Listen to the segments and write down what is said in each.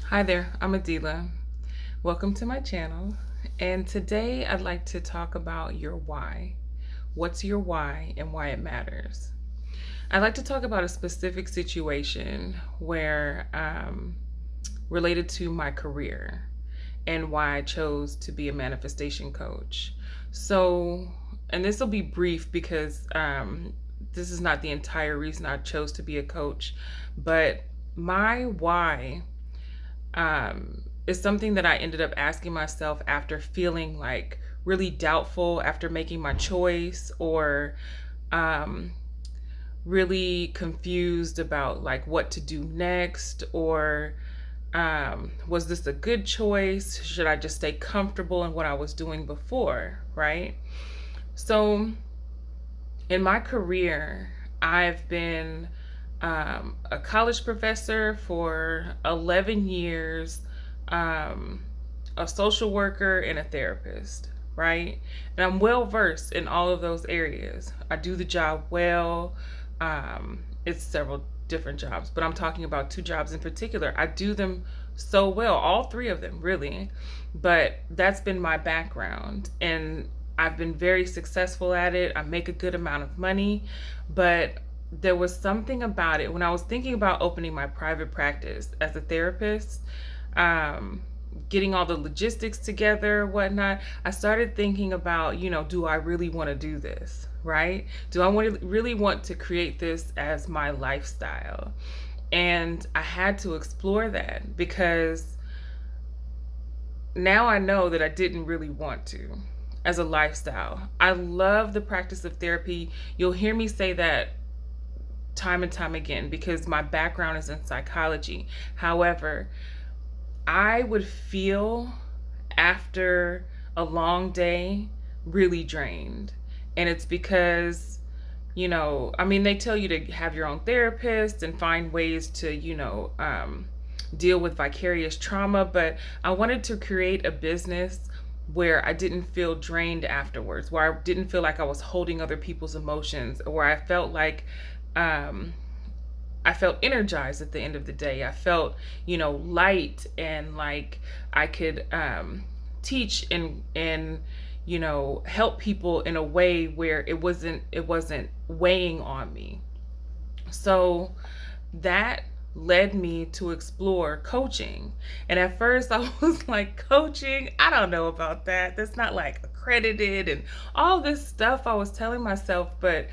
Hi there, I'm Adila. Welcome to my channel. And today I'd like to talk about your why. What's your why and why it matters? I'd like to talk about a specific situation where related to my career and why I chose to be a manifestation coach. So, and this will be brief because this is not the entire reason I chose to be a coach, but my why is something that I ended up asking myself after feeling like really doubtful after making my choice or um, really confused about like what to do next or was this a good choice? Should I just stay comfortable in what I was doing before, right? So in my career, I've been a college professor for 11 years, um, a social worker, and a therapist, right? And I'm well versed in all of those areas. I do the job well. It's several different jobs, but I'm talking about two jobs in particular. I do them so well, all three of them, really. But that's been my background. And I've been very successful at it. I make a good amount of money, but there was something about it when I was thinking about opening my private practice as a therapist, um, getting all the logistics together, whatnot. I started thinking about, do I really want to do this? Right? Do I really want to create this as my lifestyle? And I had to explore that because now I know that I didn't really want to as a lifestyle. I love the practice of therapy. You'll hear me say that time and time again because my background is in psychology. However, I would feel after a long day really drained. And it's because, they tell you to have your own therapist and find ways to, deal with vicarious trauma, but I wanted to create a business where I didn't feel drained afterwards, where I didn't feel like I was holding other people's emotions, where um, I felt energized at the end of the day. I felt, light and like I could teach and help people in a way where it wasn't weighing on me. So that led me to explore coaching. And at first I was like, coaching, I don't know about that. That's not like accredited and all this stuff I was telling myself. But,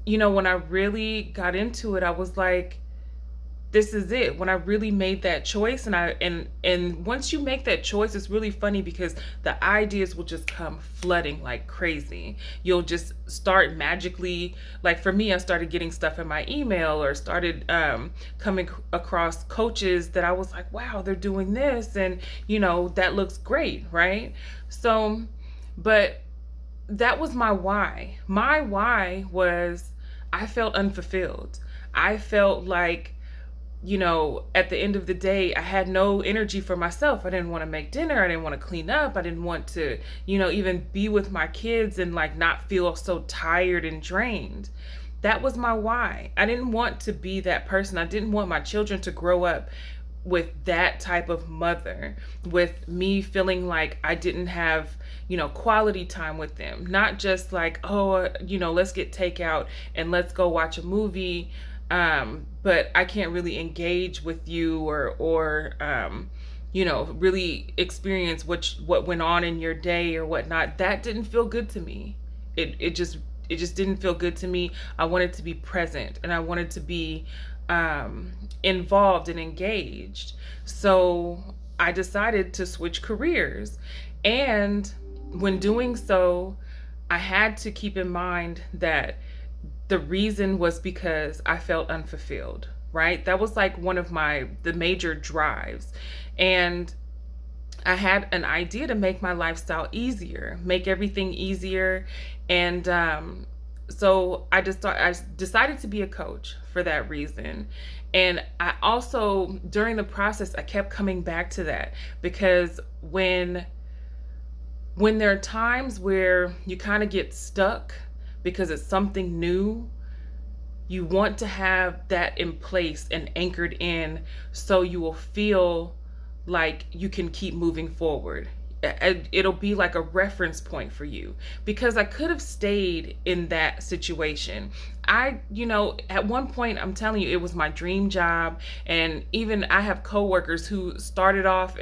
when I really got into it, I was like, this is it. When I really made that choice, and once you make that choice, it's really funny because the ideas will just come flooding like crazy. You'll just start magically, like for me, I started getting stuff in my email or started coming across coaches that I was like, wow, they're doing this, and that looks great, right? So, but that was my why. My why was I felt unfulfilled. I felt like, at the end of the day, I had no energy for myself. I didn't want to make dinner. I didn't want to clean up. I didn't want to, even be with my kids and like not feel so tired and drained. That was my why. I didn't want to be that person. I didn't want my children to grow up with that type of mother, with me feeling like I didn't have, quality time with them. Not just like, oh, let's get takeout and let's go watch a movie. But I can't really engage with you or really experience what went on in your day or whatnot. That didn't feel good to me. It just didn't feel good to me. I wanted to be present and I wanted to be involved and engaged. So I decided to switch careers. And when doing so, I had to keep in mind that the reason was because I felt unfulfilled, right? That was like one of the major drives. And I had an idea to make my lifestyle easier, make everything easier. And so I decided to be a coach for that reason. And I also, during the process, I kept coming back to that because when there are times where you kind of get stuck because it's something new, you want to have that in place and anchored in so you will feel like you can keep moving forward. It'll be like a reference point for you, because I could have stayed in that situation. At one point, I'm telling you, it was my dream job. And even I have coworkers who started off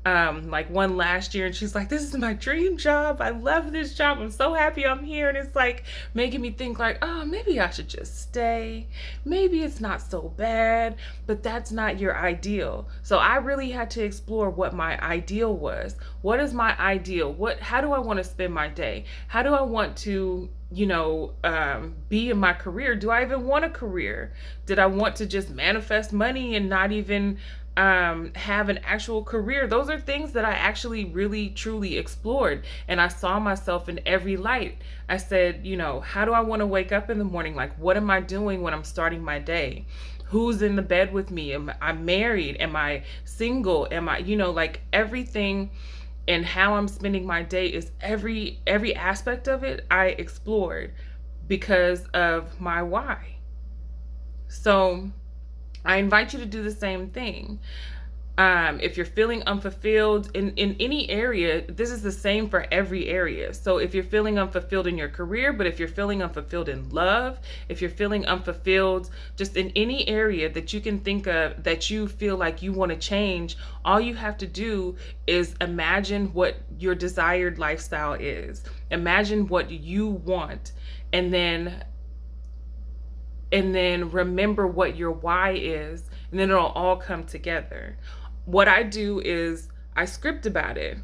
like one last year, and she's like, this is my dream job. I love this job. I'm so happy I'm here. And it's like making me think like, oh, maybe I should just stay. Maybe it's not so bad, but that's not your ideal. So I really had to explore what my ideal was. What is my ideal? How do I want to spend my day? How do I want to be in my career? Do I even want a career? Did I want to just manifest money and not even have an actual career? Those are things that I actually really truly explored, and I saw myself in every light. I said, how do I want to wake up in the morning? Like, what am I doing when I'm starting my day? Who's in the bed with me? Am I married? Am I single? Am I, like everything, and how I'm spending my day is every aspect of it I explored because of my why. So I invite you to do the same thing. If you're feeling unfulfilled in any area, this is the same for every area. So if you're feeling unfulfilled in your career, but if you're feeling unfulfilled in love, if you're feeling unfulfilled just in any area that you can think of that you feel like you want to change, all you have to do is imagine what your desired lifestyle is. Imagine what you want, and then remember what your why is, and then it'll all come together. What I do is I script about it.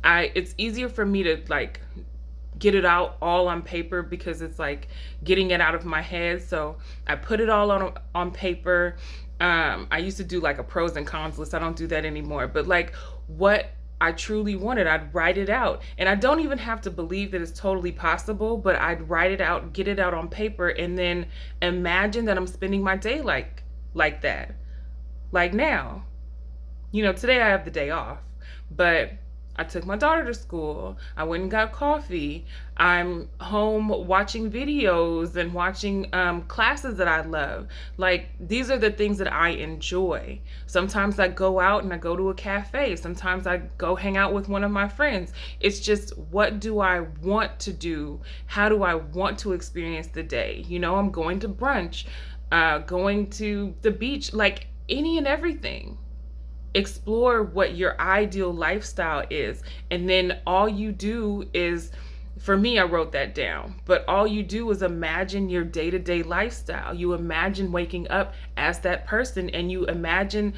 It's easier for me to like get it out all on paper, because it's like getting it out of my head. So I put it all on paper. I used to do like a pros and cons list. I don't do that anymore. But like what I truly wanted, I'd write it out. And I don't even have to believe that it's totally possible, but I'd write it out, get it out on paper, and then imagine that I'm spending my day like that. Like now. Today I have the day off, but I took my daughter to school. I went and got coffee. I'm home watching videos and watching classes that I love. Like, these are the things that I enjoy. Sometimes I go out and I go to a cafe. Sometimes I go hang out with one of my friends. It's just, what do I want to do? How do I want to experience the day? I'm going to brunch, going to the beach, like any and everything. Explore what your ideal lifestyle is. And then all you do is, for me, I wrote that down, but all you do is imagine your day-to-day lifestyle. You imagine waking up as that person, and you imagine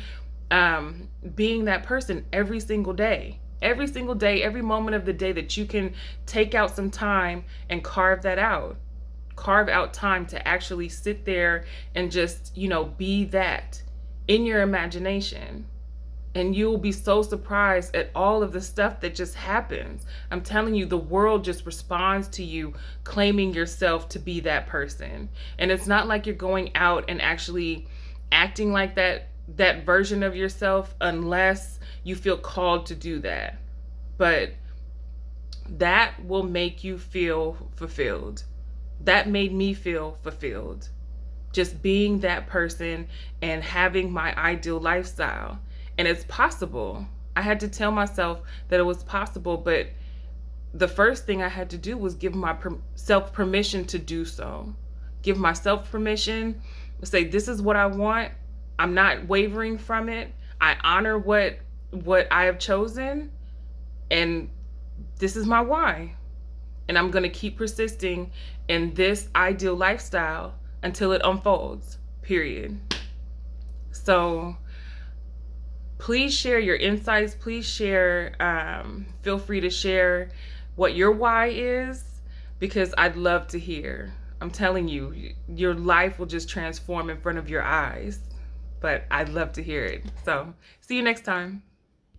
being that person every single day, every moment of the day that you can take out some time and carve out time to actually sit there and just, be that in your imagination. And you'll be so surprised at all of the stuff that just happens. I'm telling you, the world just responds to you claiming yourself to be that person. And it's not like you're going out and actually acting like that version of yourself unless you feel called to do that. But that will make you feel fulfilled. That made me feel fulfilled. Just being that person and having my ideal lifestyle. And it's possible. I had to tell myself that it was possible, but the first thing I had to do was give myself permission to do so. Give myself permission to say, this is what I want. I'm not wavering from it. I honor what I have chosen, and this is my why. And I'm going to keep persisting in this ideal lifestyle until it unfolds, period. So please share your insights. Please share, feel free to share what your why is, because I'd love to hear. I'm telling you, your life will just transform in front of your eyes, but I'd love to hear it. So see you next time.